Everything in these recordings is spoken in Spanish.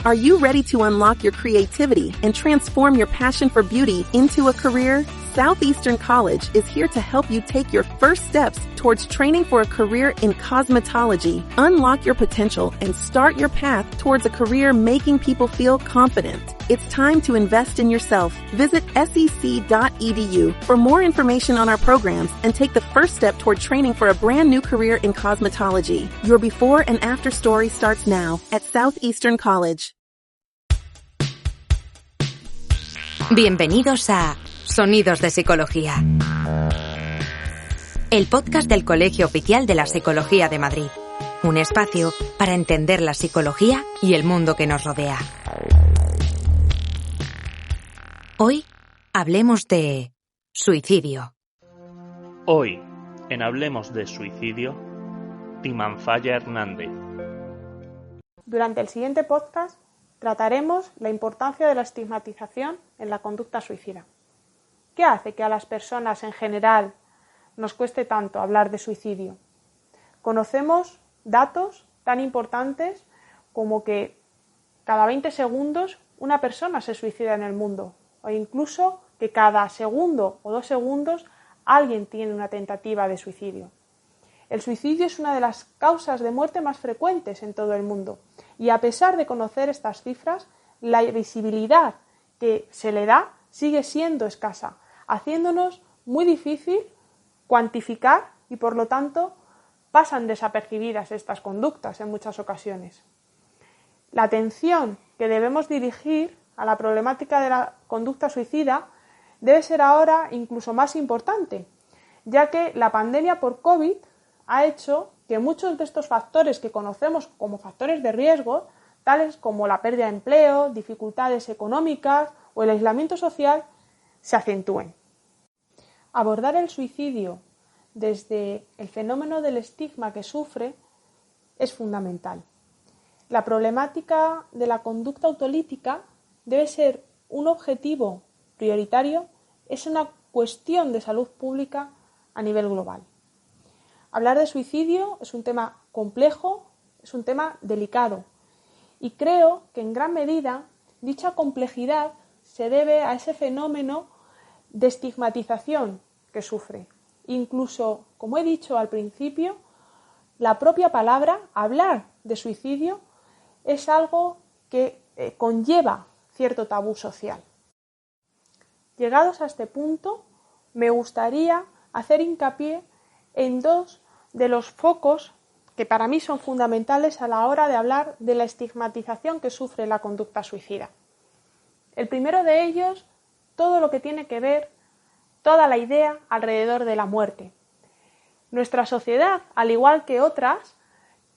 Are you ready to unlock your creativity and transform your passion for beauty into a career? Southeastern College is here to help you take your first steps towards training for a career in cosmetology. Unlock your potential and start your path towards a career making people feel confident. It's time to invest in yourself. Visit sec.edu for more information on our programs and take the first step toward training for a brand new career in cosmetology. Your before and after story starts now at Southeastern College. Bienvenidos a Sonidos de Psicología, el podcast del Colegio Oficial de la Psicología de Madrid. Un espacio para entender la psicología y el mundo que nos rodea. Hoy hablemos de suicidio. Hoy, en Hablemos de Suicidio, Timanfaya Hernández. Durante el siguiente podcast trataremos la importancia de la estigmatización en la conducta suicida. ¿Qué hace que a las personas en general nos cueste tanto hablar de suicidio? Conocemos datos tan importantes como que cada 20 segundos una persona se suicida en el mundo, o incluso que cada segundo o 2 segundos alguien tiene una tentativa de suicidio. El suicidio es una de las causas de muerte más frecuentes en todo el mundo y a pesar de conocer estas cifras, la visibilidad que se le da sigue siendo escasa, haciéndonos muy difícil cuantificar y por lo tanto pasan desapercibidas estas conductas en muchas ocasiones. La atención que debemos dirigir a la problemática de la conducta suicida debe ser ahora incluso más importante, ya que la pandemia por COVID ha hecho que muchos de estos factores que conocemos como factores de riesgo, tales como la pérdida de empleo, dificultades económicas o el aislamiento social, se acentúen. Abordar el suicidio desde el fenómeno del estigma que sufre es fundamental. La problemática de la conducta autolítica debe ser un objetivo prioritario, es una cuestión de salud pública a nivel global. Hablar de suicidio es un tema complejo, es un tema delicado y creo que en gran medida dicha complejidad se debe a ese fenómeno de estigmatización que sufre. Incluso, como he dicho al principio, la propia palabra, hablar de suicidio, es algo que conlleva cierto tabú social. Llegados a este punto, me gustaría hacer hincapié en 2 de los focos que para mí son fundamentales a la hora de hablar de la estigmatización que sufre la conducta suicida. El primero de ellos, todo lo que tiene que ver, toda la idea alrededor de la muerte. Nuestra sociedad, al igual que otras,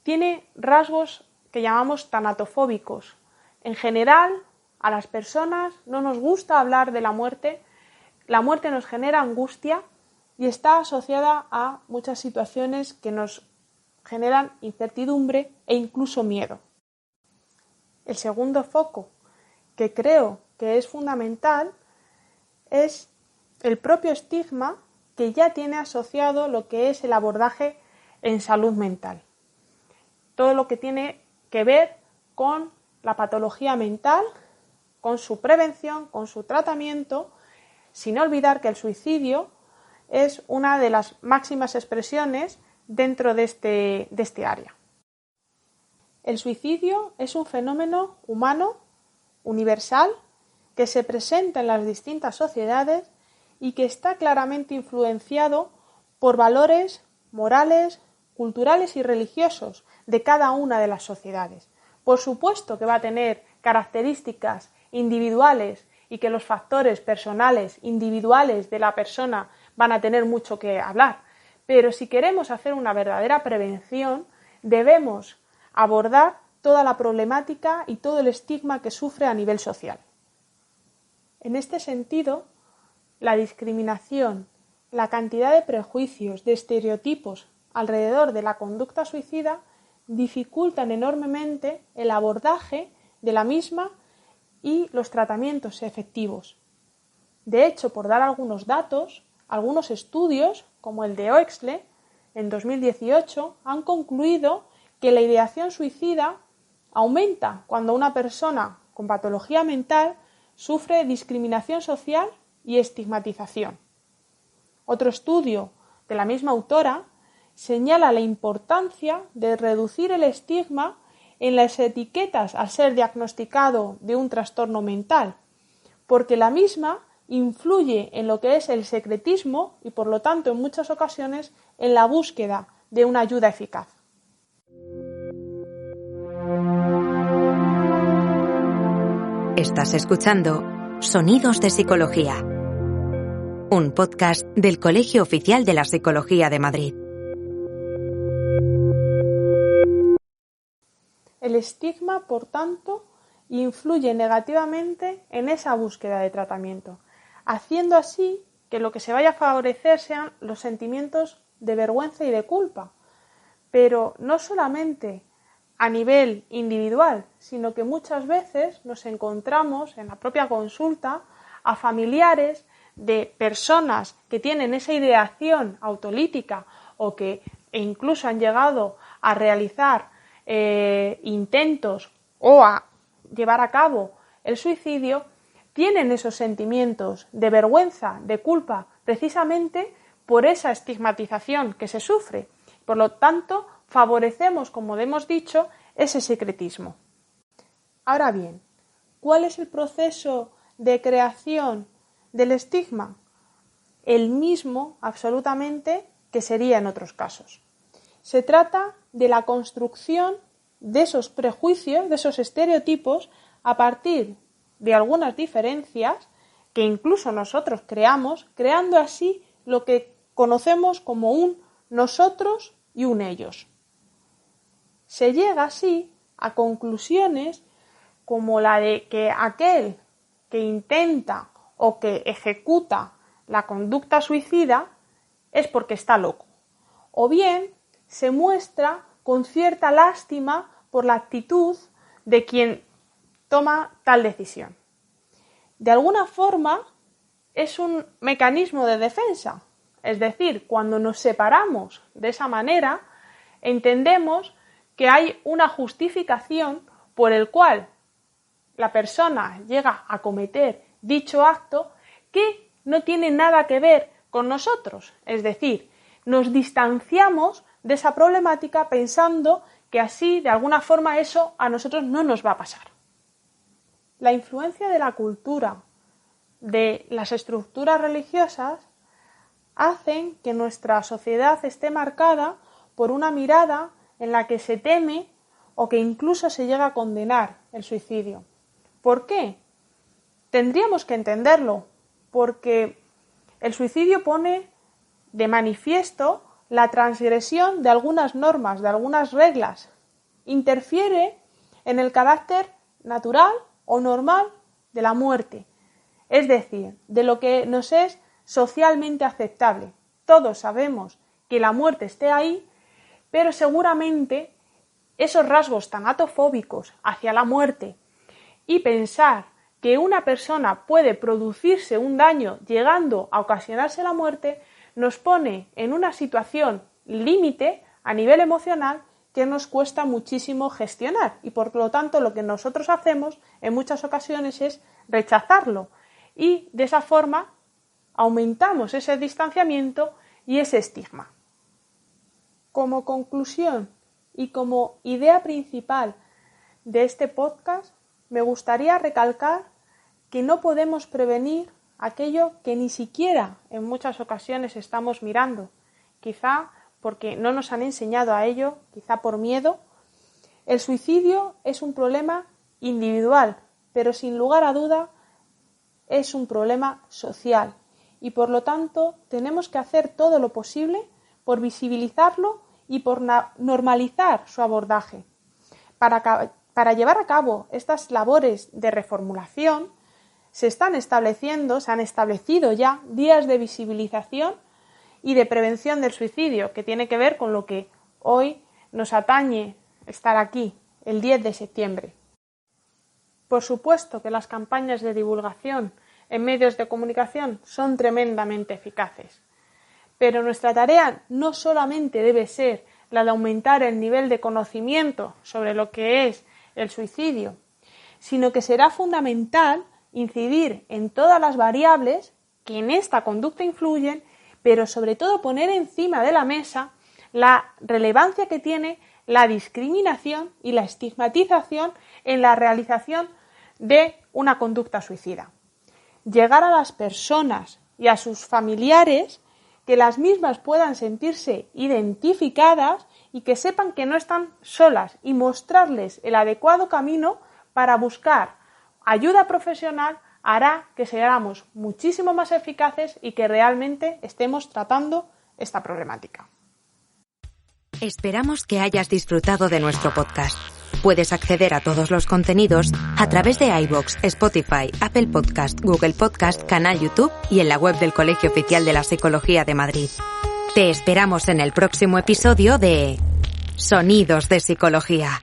tiene rasgos que llamamos tanatofóbicos. En general, a las personas no nos gusta hablar de la muerte nos genera angustia y está asociada a muchas situaciones que nos generan incertidumbre e incluso miedo. El segundo foco, que creo que es fundamental, es el propio estigma que ya tiene asociado lo que es el abordaje en salud mental. Todo lo que tiene que ver con la patología mental, con su prevención, con su tratamiento, sin olvidar que el suicidio es una de las máximas expresiones dentro de este área. El suicidio es un fenómeno humano, universal, que se presenta en las distintas sociedades y que está claramente influenciado por valores morales, culturales y religiosos de cada una de las sociedades. Por supuesto que va a tener características individuales y que los factores personales, individuales de la persona van a tener mucho que hablar, pero si queremos hacer una verdadera prevención, debemos abordar toda la problemática y todo el estigma que sufre a nivel social. En este sentido, la discriminación, la cantidad de prejuicios, de estereotipos alrededor de la conducta suicida dificultan enormemente el abordaje de la misma y los tratamientos efectivos. De hecho, por dar algunos datos, algunos estudios, como el de Oexley, en 2018, han concluido que la ideación suicida Aumenta cuando una persona con patología mental sufre discriminación social y estigmatización. Otro estudio de la misma autora señala la importancia de reducir el estigma en las etiquetas al ser diagnosticado de un trastorno mental, porque la misma influye en lo que es el secretismo y, por lo tanto, en muchas ocasiones, en la búsqueda de una ayuda eficaz. Estás escuchando Sonidos de Psicología, un podcast del Colegio Oficial de la Psicología de Madrid. El estigma, por tanto, influye negativamente en esa búsqueda de tratamiento, haciendo así que lo que se vaya a favorecer sean los sentimientos de vergüenza y de culpa, pero no solamente a nivel individual, sino que muchas veces nos encontramos en la propia consulta a familiares de personas que tienen esa ideación autolítica o que incluso han llegado a realizar intentos o a llevar a cabo el suicidio, tienen esos sentimientos de vergüenza, de culpa, precisamente por esa estigmatización que se sufre. Por lo tanto, favorecemos, como hemos dicho, ese secretismo. Ahora bien, ¿cuál es el proceso de creación del estigma? El mismo, absolutamente, que sería en otros casos. Se trata de la construcción de esos prejuicios, de esos estereotipos, a partir de algunas diferencias que incluso nosotros creamos, creando así lo que conocemos como un nosotros y un ellos. Se llega así a conclusiones como la de que aquel que intenta o que ejecuta la conducta suicida es porque está loco, o bien se muestra con cierta lástima por la actitud de quien toma tal decisión. De alguna forma es un mecanismo de defensa, es decir, cuando nos separamos de esa manera, entendemos que hay una justificación por el cual la persona llega a cometer dicho acto que no tiene nada que ver con nosotros, es decir, nos distanciamos de esa problemática pensando que así, de alguna forma, eso a nosotros no nos va a pasar. La influencia de la cultura, de las estructuras religiosas, hacen que nuestra sociedad esté marcada por una mirada en la que se teme o que incluso se llega a condenar el suicidio. ¿Por qué? Tendríamos que entenderlo, porque el suicidio pone de manifiesto la transgresión de algunas normas, de algunas reglas. Interfiere en el carácter natural o normal de la muerte, es decir, de lo que nos es socialmente aceptable. Todos sabemos que la muerte esté ahí, pero seguramente esos rasgos tanatofóbicos hacia la muerte y pensar que una persona puede producirse un daño llegando a ocasionarse la muerte nos pone en una situación límite a nivel emocional que nos cuesta muchísimo gestionar y por lo tanto lo que nosotros hacemos en muchas ocasiones es rechazarlo y de esa forma aumentamos ese distanciamiento y ese estigma. Como conclusión y como idea principal de este podcast, me gustaría recalcar que no podemos prevenir aquello que ni siquiera en muchas ocasiones estamos mirando, quizá porque no nos han enseñado a ello, quizá por miedo. El suicidio es un problema individual, pero sin lugar a duda es un problema social y por lo tanto tenemos que hacer todo lo posible por visibilizarlo y por normalizar su abordaje. Para llevar a cabo estas labores de reformulación se han establecido ya días de visibilización y de prevención del suicidio, que tiene que ver con lo que hoy nos atañe estar aquí, el 10 de septiembre. Por supuesto que las campañas de divulgación en medios de comunicación son tremendamente eficaces, pero nuestra tarea no solamente debe ser la de aumentar el nivel de conocimiento sobre lo que es el suicidio, sino que será fundamental incidir en todas las variables que en esta conducta influyen, pero sobre todo poner encima de la mesa la relevancia que tiene la discriminación y la estigmatización en la realización de una conducta suicida. Llegar a las personas y a sus familiares, que las mismas puedan sentirse identificadas y que sepan que no están solas, y mostrarles el adecuado camino para buscar ayuda profesional, hará que seamos muchísimo más eficaces y que realmente estemos tratando esta problemática. Esperamos que hayas disfrutado de nuestro podcast. Puedes acceder a todos los contenidos a través de iVoox, Spotify, Apple Podcast, Google Podcast, canal YouTube y en la web del Colegio Oficial de la Psicología de Madrid. Te esperamos en el próximo episodio de Sonidos de Psicología.